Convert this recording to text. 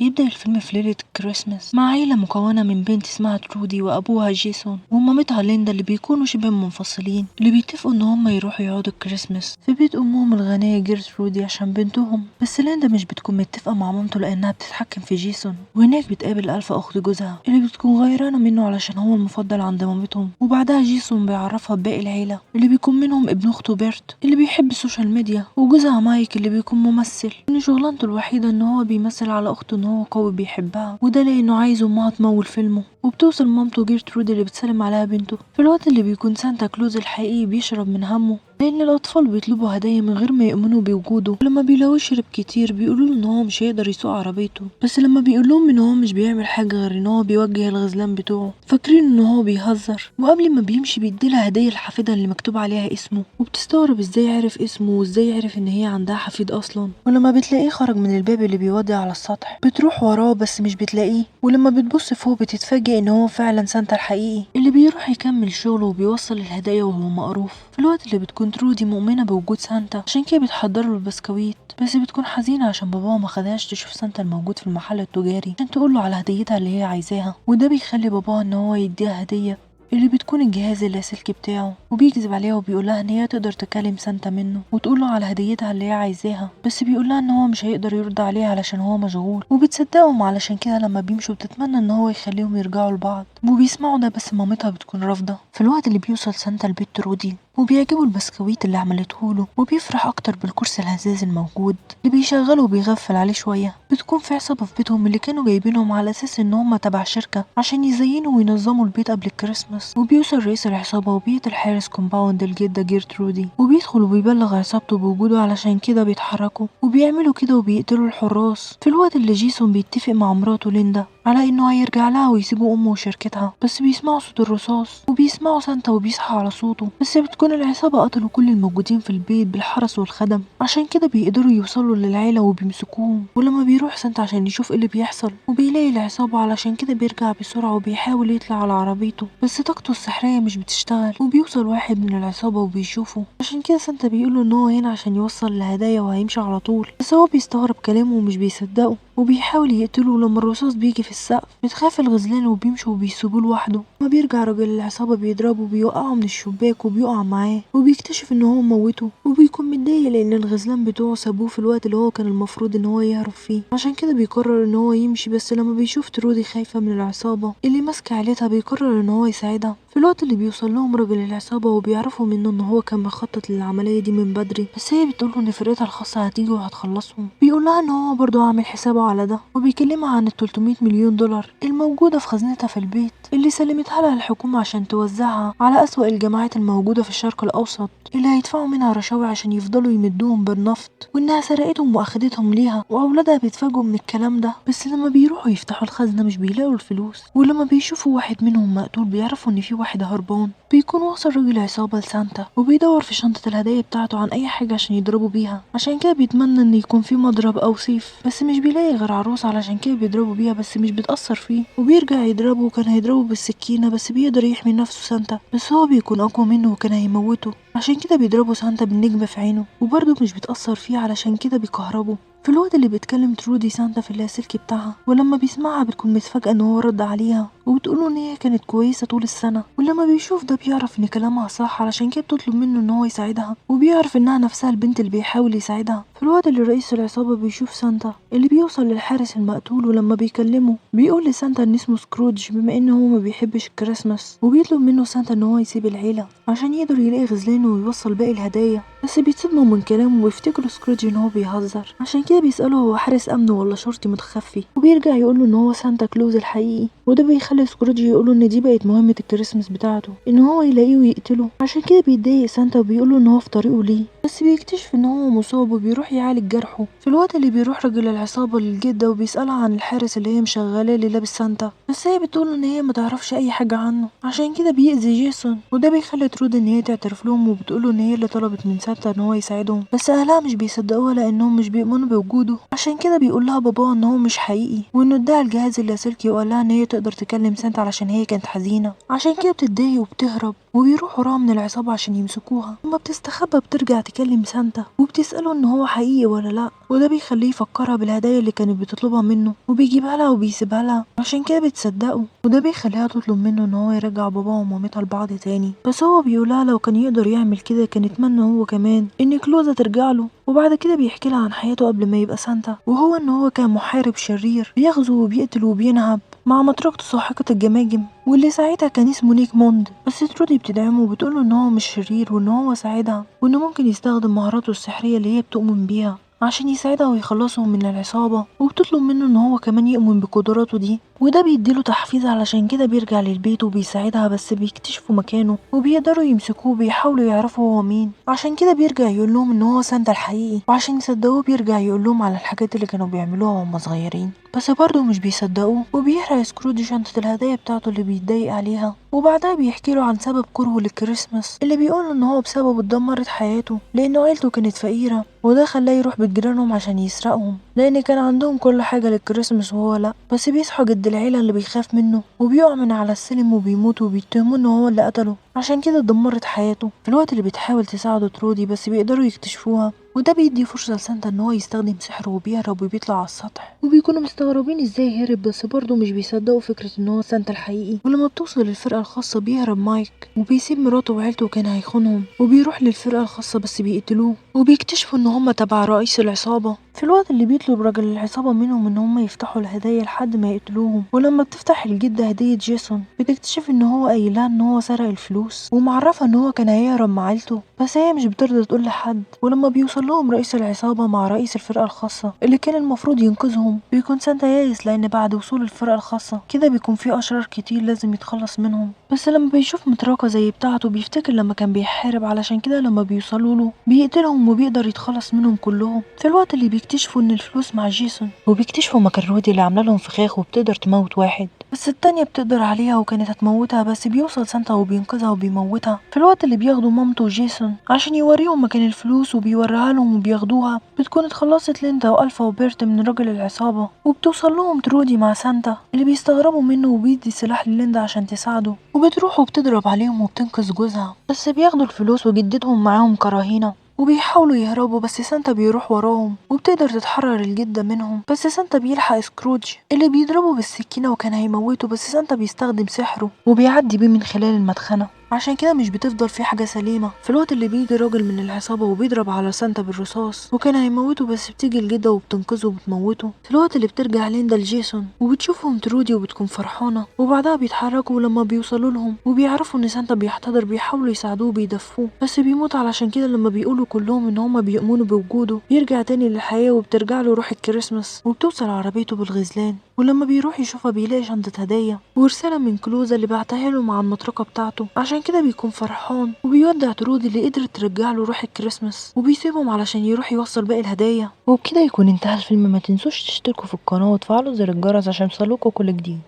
بيبدأ الفيلم في ليلة كريسماس مع عيلة مكونة من بنت اسمها ترودي وأبوها جيسون ومامتها ليندا اللي بيكونوا شبه منفصلين، اللي بيتفقوا إن هما يروحوا يقعدوا كريسماس في بيت أمهم الغنية جيرترودي عشان بنتهم. بس ليندا مش بتكون متفقة مع مامته لأنها بتتحكم في جيسون، وهناك بتقابل ألفا أخت جوزها اللي بتكون غيرانة منه علشان هو المفضل عند مامتهم. وبعدها جيسون بيعرفها بباقي العيلة اللي بيكون منهم ابن أخته بيرت اللي بيحب السوشيال ميديا، وجوزها مايك اللي بيكون ممثل إن شغلانته الوحيدة إن هو بيمثل على أخته إن هو قوي بيحبها، وده لأنه عايز أمها تمول فيلمه. وبتوصل مامته جيرترود اللي بتسلم عليها بنته في الوقت اللي بيكون سانتا كلوز الحقيقي بيشرب من همه، لأن الأطفال بيطلبوا هدايا من غير ما يؤمنوا بوجوده. ولما بيلاقوه يشرب كتير بيقولوا له إن هو مش هيقدر يسوق عربيته، بس لما بيقول لهم إن هو مش بيعمل حاجة غير إن هو بيوجه الغزلان بتوعه فاكرين إن هو بيهزر. وقبل ما بيمشي بيديلها هدية لحفيدها اللي مكتوب عليها اسمه، وبتستغرب إزاي عرف اسمه وإزاي عرف إن هي عندها حفيد أصلا. ولما بتلاقيه خرج من الباب اللي بيودي على السطح بتروح وراه بس مش بتلاقيه، ولما بتبص فوق بتتفاجئ إن هو فعلا سانتا الحقيقي اللي بيروح يكمل شغله وبيوصل الهدايا وهو مقروف. في الوقت اللي بتكون ترودي مؤمنة بوجود سانتا عشان كده بتحضر له البسكويت، بس بتكون حزينة عشان باباها ما خدهاش تشوف سانتا الموجود في المحل التجاري عشان تقول له على هديتها اللي هي عايزاها. وده بيخلي باباها ان هو يديها هدية اللي بتكون الجهاز اللاسلكي بتاعه، وبيكذب عليها وبيقولها ان هي تقدر تكلم سانتا منه وتقوله على هديتها اللي هي عايزاها، بس بيقولها ان هو مش هيقدر يرد عليها علشان هو مشغول. وبتصدقهم علشان كده لما بيمشوا بتتمنى ان هو يخليهم يرجعوا لبعض، وبيسمعوا ده بس مامتها بتكون رافضة. في الوقت اللي بيوصل سانتا لبيت ترودي وبيعجبه البسكويت اللي عملته له، وبيفرح اكتر بالكرسي الهزاز الموجود اللي بيشغله وبيغفل عليه شويه. بتكون في عصابه في بيتهم اللي كانوا جايبينهم على اساس ان هم تبع شركه عشان يزينوا وينظموا البيت قبل الكريسماس. وبيوصل رئيس العصابه وبيقتل حارس كومباوند الجده جيرترودي، وبيدخل وبيبلغ عصابته بوجوده علشان كده بيتحركوا وبيعملوا كده وبيقتلوا الحراس. في الوقت اللي جيسون بيتفق مع مراته ليندا على انه هيرجع لها ويسيبوا امه وشركتها، بس بيسمعوا صوت الرصاص وبيسمعوا سانتا وبيصحى على صوته. بس بتكون العصابة قتلوا كل الموجودين في البيت بالحرس والخدم عشان كده بيقدروا يوصلوا للعيلة وبيمسكوهم. ولما بيروح سانتا عشان يشوف ايه اللي بيحصل وبيلاقي العصابة علشان كده بيرجع بسرعة وبيحاول يطلع على عربيته، بس طاقته السحرية مش بتشتغل. وبيوصل واحد من العصابة وبيشوفه عشان كده سانتا بيقوله ان هو هنا عشان يوصل الهدايا وهيمشي على طول، بس هو بيستغرب كلامه ومش بيصدقه وبيحاول يقتله. لما الرصاص بيجي في السقف بتخاف الغزلان وبيمشوا وبيسيبوه لوحده. ما بيرجع راجل العصابة بيضربه وبيوقعه من الشباك وبيقع معاه، وبيكتشف ان هو موته وبيكون متضايق لان الغزلان بتوعه سابوه في الوقت اللي هو كان المفروض ان هو يهرب فيه، عشان كده بيقرر ان هو يمشي. بس لما بيشوف ترودي خايفة من العصابة اللي ماسكة عيلتها بيقرر ان هو يساعدها. في الوقت اللي بيوصل لهم راجل العصابة وبيعرفوا منه ان هو كان مخطط للعملية دي من بدري، بس هي بتقوله ان فرقتها الخاصة هتيجي وهتخلصهم. بيقول لها ان هو برضه عامل حسابه على ده، وبيكلمها عن ال 300 مليون دولار الموجودة في خزنتها في البيت اللي سلمتها لها الحكومة عشان توزعها على أسوأ الجماعات الموجودة في الشرق الأوسط اللي هيدفعوا منها رشاوي عشان يفضلوا يمدوهم بالنفط، وإنها سرقتهم وأخدتهم ليها. وأولادها بيتفاجئوا من الكلام ده، بس لما بيروحوا يفتحوا الخزنة مش بيلاقوا الفلوس. ولما بيشوفوا واحد منهم مقتول بيعرفوا إن في واحد هربان. بيكون وصل راجل عصابة لسانتا وبيدور في شنطة الهدايا بتاعته عن أي حاجة عشان يضربوا بيها، عشان كده بيتمنى إن يكون في مضرب أو سيف، بس مش بيلاقي غير عروس علشان كده بيضربوا بيها بس مش بتأثر فيه. وبيرجع يضربه وكان هيضربه بالسكينة بس بيقدر يحمي نفسه سانتا، بس هو بيكون أقوى منه وكان هيموته عشان كده بيضربه سانتا بالنجمة في عينه وبرضه مش بتأثر فيه علشان كده بيكهربه. في الوقت اللي بيتكلم ترودي سانتا في اللاسلكي بتاعها، ولما بيسمعها بتكون متفاجئة ان هو رد عليها وبتقوله ان هي كانت كويسة طول السنة. ولما بيشوف ده بيعرف ان كلامها صح علشان كده بتطلب منه ان هو يساعدها، وبيعرف انها نفسها البنت اللي بيحاول يساعدها. في الوقت اللي رئيس العصابة بيشوف سانتا اللي بيوصل للحارس المقتول، ولما بيكلمه بيقول لسانتا ان اسمه سكروج بما ان هو ما بيحبش الكريسماس، وبيطلب منه سانتا ان هو يسيب العيلة عشان يقدر يلاقي غزلانه ويوصل باقي الهدايا. بس بيتصدموا من كلامه ويفتكروا سكروج ان هو بيهزر، عشان كده بيسأله هو حارس امن ولا شرطي متخفي، وبيرجع يقوله ان هو سانتا كلوز الحقيقي. وده بيخلي سكروج يقوله ان دي بقت مهمة الكريسماس بتاعته ان هو يلاقيه ويقتله، عشان كده بيتضايق سانتا وبيقوله ان هو في طريقه ليه، بس بيكتشف ان هو مصاب وبيروح يعالج جرحه. في الوقت اللي بيروح راجل العصابة للجدة وبيسألها عن الحارس اللي هي مشغلاه اللي لابس سانتا، بس هي بتقول ان هي ما تعرفش اي حاجة عنه، عشان كده بيأذي جيسون. وده بيخلي ترود ان هي تعترف لهم وبتقوله ان هي اللي طلبت من سانتا ان هو يساعدهم، بس اهلها مش بيصدقوها لانهم مش بيؤمنوا بوجوده. عشان كده بيقول لها باباها ان هو مش حقيقي وانه اداها الجهاز اللاسلكي وقال لها ان هي تقدر تكلم سانتا علشان هي كانت حزينة، عشان كده بتتضايق وبتهرب وبيروح وراها من العصابة عشان يمسكوها. لما بتستخبى بترجع تكلم سانتا وبتسأله ان هو حقيقي ولا لا، وده بيخليه يفكرها بالهدايا اللي كانت بتطلبها منه وبيجيبها لها وبيسيبها لها، عشان كده بتصدقه. وده بيخليها تطلب منه ان هو يرجع باباها ومامتها لبعض تاني، بس هو بيقولها لو كان يقدر يعمل كده كان يتمنى هو كمان ان كلوزا ترجع له. وبعد كده بيحكي لها عن حياته قبل ما يبقى سانتا، وهو ان هو كان محارب شرير بيغزو وبيقتل وبينهب مع مطرقته ساحقة الجماجم، واللي ساعتها كان اسمه نيك موند. بس ترودي بتدعمه وبتقوله ان هو مش شرير وان هو ساعدها وانه ممكن يستخدم مهاراته السحرية اللي هي بتؤمن بيها عشان يساعدها ويخلصهم من العصابة، وبتطلب منه ان هو كمان يؤمن بقدراته دي، وده بيديله تحفيز. علشان كده بيرجع للبيت وبيساعدها، بس بيكتشفوا مكانه وبيقدروا يمسكوه وبيحاولوا يعرفوا هو مين. عشان كده بيرجع يقول لهم ان هو سانتا الحقيقي، وعشان يصدقوه بيرجع يقول لهم على الحاجات اللي كانوا بيعملوها وهم صغيرين، بس برضه مش بيصدقوه. وبيحرق سكرودي شنطة الهدايا بتاعته اللي بيتضايق عليها، وبعدها بيحكي له عن سبب كرهه للكريسماس اللي بيقول ان هو بسببه اتدمرت حياته لانه عيلته كانت فقيرة، وده خلاه يروح بيت جيرانهم عشان يسرقهم لان كان عندهم كل حاجة للكريسماس وهو لا. بس بيصحى جد العيلة اللي بيخاف منه وبيقع من على السلم وبيموت وبيتهموا ان هو اللي قتله، عشان كده اتدمرت حياته. في الوقت اللي بتحاول تساعده ترودي بس بيقدروا يكتشفوها، وده بيدي فرصة لسانتا ان هو يستخدم سحره وبيهرب وبيطلع على السطح، وبيكونوا مستغربين ازاي هرب، بس برضه مش بيصدقوا فكرة ان هو سانتا الحقيقي. ولما بتوصل الفرقة الخاصة بيهرب مايك وبيسيب مراته وعيلته وكان هيخونهم، وبيروح للفرقة الخاصة بس بيقتلوه، وبيكتشفوا ان هما تبع رئيس العصابة. في الوقت اللي بيطلب راجل العصابة منهم ان هما يفتحوا الهدايا لحد ما يقتلوهم، ولما بتفتح الجدة هدية جيسون بتكتشف ان هو قايلها ان هو سرق الفلوس ومعرفة ان هو كان هيهرب مع عيلته، بس هي مش بترضى تقول لحد. ولما بيوصل لهم رئيس العصابة مع رئيس الفرقة الخاصة اللي كان المفروض ينقذهم، بيكون سانتا يائس لان بعد وصول الفرقة الخاصة كده بيكون في اشرار كتير لازم يتخلص منهم. بس لما بيشوف مطرقة زي بتاعته بيفتكر لما كان بيحارب، علشان كده لما بيوصلوا له بيقتلهم وبيقدر يتخلص منهم كلهم. في الوقت اللي بيكتشفوا ان الفلوس مع جيسون، وبيكتشفوا مكان رودي اللي عامله لهم فخاخ وبتقدر تموت واحد بس التانية بتقدر عليها وكانت هتموتها، بس بيوصل سانتا وبينقذها وبيموتها. في الوقت اللي بياخدوا مامته وجيسون عشان يوريهم مكان الفلوس وبيوريها لهم وبياخدوها، بتكون اتخلصت ليندا والفا وبيرت من راجل العصابة، وبتوصل لهم ترودي مع سانتا اللي بيستغربوا منه وبيدي سلاح لليندا عشان تساعده، وبتروح وبتضرب عليهم وبتنقذ جوزها، بس بياخدوا الفلوس وجدتهم معاهم كراهينة وبيحاولوا يهربوا، بس سانتا بيروح وراهم وبتقدر تتحرر الجدة منهم. بس سانتا بيلحق سكروج اللي بيضربه بالسكينة وكان هيموته، بس سانتا بيستخدم سحره وبيعدي بيه من خلال المدخنة، عشان كده مش بتفضل في حاجة سليمة. في الوقت اللي بيجي راجل من العصابة وبيضرب على سانتا بالرصاص وكان هيموته، بس بتيجي الجدة وبتنقذه وبتموته. في الوقت اللي بترجع ليندا لجيسون وبتشوفهم ترودي وبتكون فرحانة، وبعدها بيتحركوا ولما بيوصلوا لهم وبيعرفوا ان سانتا بيحتضر بيحاولوا يساعدوه وبيدفوه، بس بيموت. علشان كده لما بيقولوا كلهم ان هما بيؤمنوا بوجوده بيرجع تاني للحياة وبترجع له روح الكريسماس، وبتوصل عربيته بالغزلان. ولما بيروح يشوفها بيلاقي شنطة هدايا ورسالة من كلوزا اللي بعتها له مع المطرقة بتاعته، عشان كده بيكون فرحان وبيودع ترودي اللي قدرت ترجع له روح الكريسماس، وبيسيبهم علشان يروح يوصل باقي الهدايا. وبكده يكون انتهى الفيلم. ما تنسوش تشتركوا في القناة وتفعلوا زر الجرس عشان يوصلكوا كل جديد.